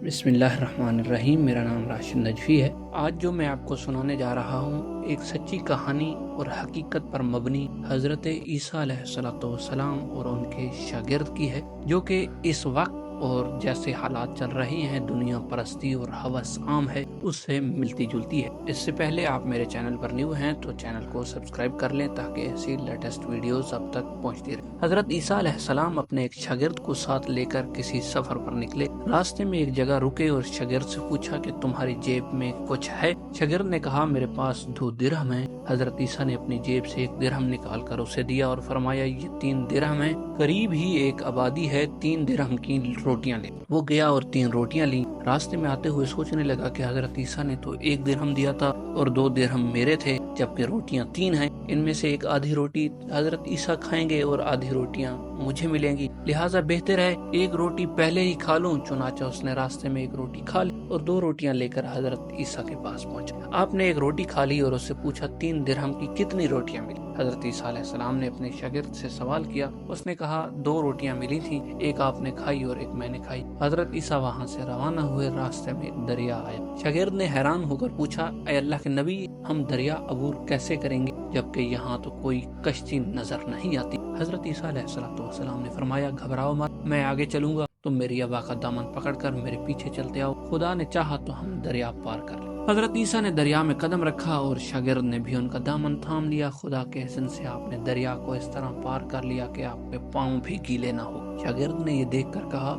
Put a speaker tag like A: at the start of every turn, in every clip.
A: بسم اللہ الرحمن الرحیم۔ میرا نام راشد نجفی ہے۔ آج جو میں آپ کو سنانے جا رہا ہوں ایک سچی کہانی اور حقیقت پر مبنی حضرت عیسیٰ علیہ السلام اور ان کے شاگرد کی ہے، جو کہ اس وقت اور جیسے حالات چل رہی ہیں دنیا پرستی اور ہوس عام ہے اس سے ملتی جلتی ہے۔ اس سے پہلے آپ میرے چینل پر نیو ہیں تو چینل کو سبسکرائب کر لیں تاکہ ایسی لیٹسٹ ویڈیوز اب تک پہنچتی رہے۔ حضرت عیسیٰ علیہ السلام اپنے ایک شاگرد کو ساتھ لے کر کسی سفر پر نکلے۔ راستے میں ایک جگہ رکے اور شاگرد سے پوچھا کہ تمہاری جیب میں کچھ ہے؟ شاگرد نے کہا میرے پاس 2 درہم ہیں۔ حضرت عیسیٰ نے اپنی جیب سے 1 درہم نکال کر اسے دیا اور فرمایا یہ 3 درہم ہیں، قریب ہی ایک آبادی ہے، 3 درہم کی روٹیاں لے۔ وہ گیا اور 3 روٹیاں لیں۔ راستے میں آتے ہوئے سوچنے لگا کہ حضرت عیسیٰ نے تو 1 درہم دیا تھا اور 2 درہم میرے تھے، جبکہ روٹیاں 3 ہیں۔ ان میں سے ایک آدھی روٹی حضرت عیسیٰ کھائیں گے اور آدھی روٹیاں مجھے ملیں گی، لہٰذا بہتر ہے 1 روٹی پہلے ہی کھا لوں۔ چنانچہ اس نے راستے میں 1 روٹی کھا لی اور 2 روٹیاں لے کر حضرت عیسیٰ کے پاس پہنچا۔ آپ نے 1 روٹی کھا لی اور اس سے پوچھا 3 درہم کی کتنی روٹیاں ملی؟ حضرت عیسیٰ علیہ السلام نے اپنے شاگرد سے سوال کیا۔ اس نے کہا 2 روٹیاں ملی تھیں، ایک آپ نے کھائی اور ایک میں نے کھائی۔ حضرت عیسیٰ وہاں سے روانہ ہوئے۔ راستے میں ایک دریا آیا۔ شاگرد نے حیران ہو کر پوچھا اے اللہ کے نبی، ہم دریا عبور کیسے کریں گے جبکہ یہاں تو کوئی کشتی نظر نہیں آتی؟ حضرت عیسیٰ علیہ السلام نے فرمایا گھبراؤ مت، میں آگے چلوں گا، تم میری ابا کا دامن پکڑ کر میرے پیچھے چلتے آؤ، خدا نے چاہا تو ہم دریا پار کر لیں۔ حضرت عیسیٰ نے دریا میں قدم رکھا اور شاگرد نے بھی ان کا دامن تھام لیا۔ خدا کے اذن سے آپ نے دریا کو اس طرح پار کر لیا کہ آپ کے پاؤں بھی گیلے نہ ہو۔ شاگرد نے یہ دیکھ کر کہا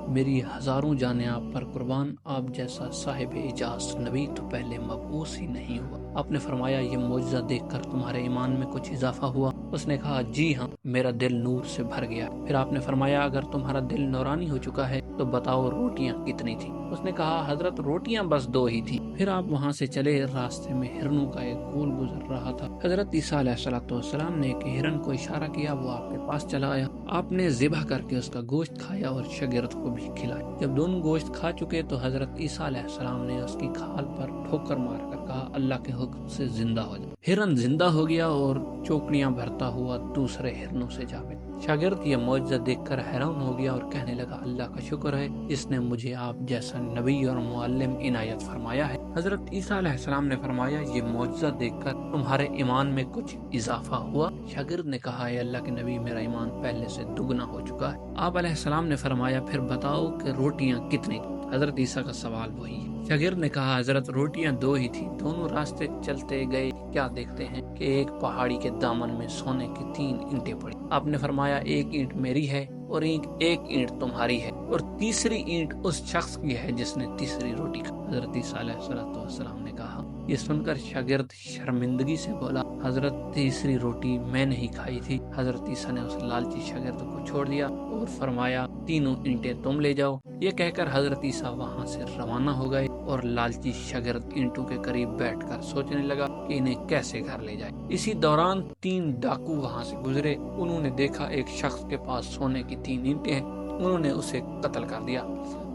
A: میری ہزاروں جانیں آپ پر قربان، آپ جیسا صاحب اعجاز نبی تو پہلے مبعوث ہی نہیں ہوا۔ آپ نے فرمایا یہ معجزہ دیکھ کر تمہارے ایمان میں کچھ اضافہ ہوا؟ اس نے کہا جی ہاں، میرا دل نور سے بھر گیا۔ پھر آپ نے فرمایا اگر تمہارا دل نورانی ہو چکا ہے تو بتاؤ روٹیاں کتنی تھی؟ اس نے کہا حضرت روٹیاں بس 2 ہی تھی۔ پھر آپ وہاں سے چلے۔ راستے میں ہرنوں کا ایک گول گزر رہا تھا۔ حضرت عیسیٰ علیہ السلام نے ایک ہرن کو اشارہ کیا، وہ آپ کے پاس چلا آیا۔ آپ نے ذبح کر کے اس کا گوشت کھایا اور شاگرد کو بھی کھلایا۔ جب دونوں گوشت کھا چکے تو حضرت عیسیٰ علیہ السلام نے اس کی کھال پر ٹھوکر مار کر کہا اللہ کے حکم سے زندہ ہو جا۔ ہرن زندہ ہو گیا اور چوکڑیاں بھرتا ہوا دوسرے ہرنوں سے جا ملا۔ شاگرد یہ معجزہ دیکھ کر حیران ہو گیا اور کہنے لگا اللہ کا شکر ہے جس نے مجھے آپ جیسا نبی اور معلم عنایت فرمایا ہے۔ حضرت عیسیٰ علیہ السلام نے فرمایا یہ معجزہ دیکھ کر تمہارے ایمان میں کچھ اضافہ ہوا؟ شاگرد نے کہا اے اللہ کے نبی میرا ایمان پہلے سے دگنا ہو چکا ہے۔ آپ علیہ السلام نے فرمایا پھر بتاؤ کہ روٹیاں کتنی؟ حضرت عیسیٰ کا سوال وہی ہے۔ شاگرد نے کہا حضرت روٹیاں 2 ہی تھیں۔ دونوں راستے چلتے گئے، کیا دیکھتے ہیں کہ ایک پہاڑی کے دامن میں سونے کی 3 اینٹیں پڑی۔ آپ نے فرمایا 1 اینٹ میری ہے اور 1 اینٹ تمہاری ہے اور تیسری اینٹ اس شخص کی ہے جس نے تیسری روٹی کھائی۔ حضرت عیسیٰ علیہ السلام نے کہا یہ سن کر شاگرد شرمندگی سے بولا حضرت تیسری روٹی میں نہیں کھائی تھی۔ حضرت عیسیٰ نے اس لالچی شاگرد کو چھوڑ دیا اور فرمایا 3 اینٹیں تم لے جاؤ۔ یہ کہہ کر حضرت عیسیٰ وہاں سے روانہ ہو گئے اور لالچی شاگرد اینٹوں کے قریب بیٹھ کر سوچنے لگا کہ انہیں کیسے گھر لے جائے۔ اسی دوران 3 ڈاکو وہاں سے گزرے۔ انہوں نے دیکھا ایک شخص کے پاس سونے کی 3 اینٹیں ہیں۔ انہوں نے اسے قتل کر دیا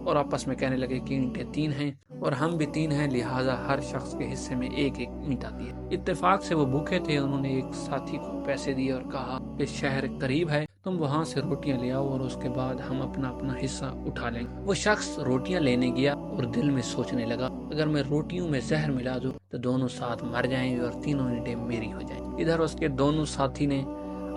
A: اور آپس میں کہنے لگے کہ اینٹیں 3 ہیں اور ہم بھی 3 ہیں، لہٰذا ہر شخص کے حصے میں 1 اینٹ آتی ہے۔ اتفاق سے وہ بھوکے تھے۔ انہوں نے ایک ساتھی کو پیسے دیے اور کہا کہ شہر قریب ہے، تم وہاں سے روٹیاں لے آؤ اور اس کے بعد ہم اپنا اپنا حصہ اٹھا لیں گے۔ وہ شخص روٹیاں لینے گیا اور دل میں سوچنے لگا اگر میں روٹیوں میں زہر ملا دوں تو دونوں ساتھ مر جائیں گے اور 3 اینٹیں میری ہو جائیں۔ ادھر اس کے دونوں ساتھی نے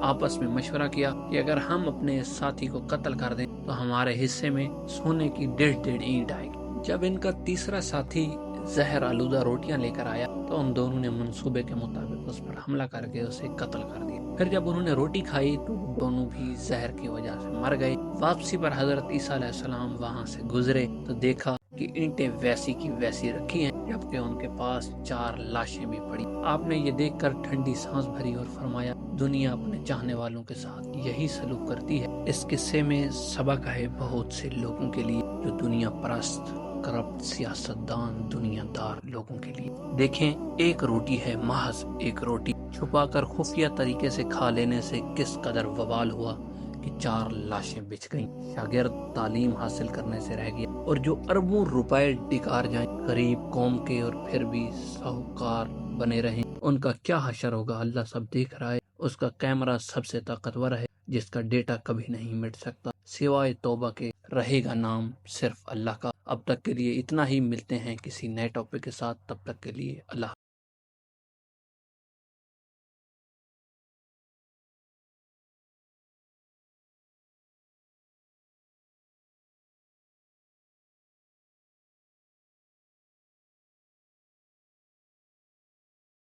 A: آپس میں مشورہ کیا کہ اگر ہم اپنے ساتھی کو قتل کر دیں تو ہمارے حصے میں سونے کی 1.5 اینٹ آئے گی۔ جب ان کا تیسرا ساتھی زہر آلودہ روٹیاں لے کر آیا تو ان دونوں نے منصوبے کے مطابق اس پر حملہ کر کے اسے قتل کر دیا۔ پھر جب انہوں نے روٹی کھائی تو دونوں بھی زہر کی وجہ سے مر گئے۔ واپسی پر حضرت عیسیٰ علیہ السلام وہاں سے گزرے تو دیکھا کہ اینٹیں ویسی کی ویسی رکھی ہیں جبکہ ان کے پاس 4 لاشیں بھی پڑی۔ آپ نے یہ دیکھ کر ٹھنڈی سانس بھری اور فرمایا دنیا اپنے چاہنے والوں کے ساتھ یہی سلوک کرتی ہے۔ اس قصے میں سبق ہے بہت سے لوگوں کے لیے جو دنیا پرست کرپٹ سیاستدان دنیا دار لوگوں کے لیے۔ دیکھیں 1 روٹی ہے، محض 1 روٹی چھپا کر خفیہ طریقے سے کھا لینے سے کس قدر وبال ہوا کہ 4 لاشیں بچ گئیں۔ شاگرد تعلیم حاصل کرنے سے رہ گیا اور جو اربوں روپے ڈکار جائیں، غریب قوم کے اور پھر بھی ساہوکار بنے رہیں، ان کا کیا حشر ہوگا؟ اللہ سب دیکھ رہا ہے۔ اس کا کیمرہ سب سے طاقتور ہے جس کا ڈیٹا کبھی نہیں مٹ سکتا۔ سوائے توبہ کے رہے گا نام صرف اللہ کا۔ اب تک کے لیے اتنا ہی، ملتے ہیں کسی نئے ٹاپک کے ساتھ، تب تک کے لیے اللہ حافظ۔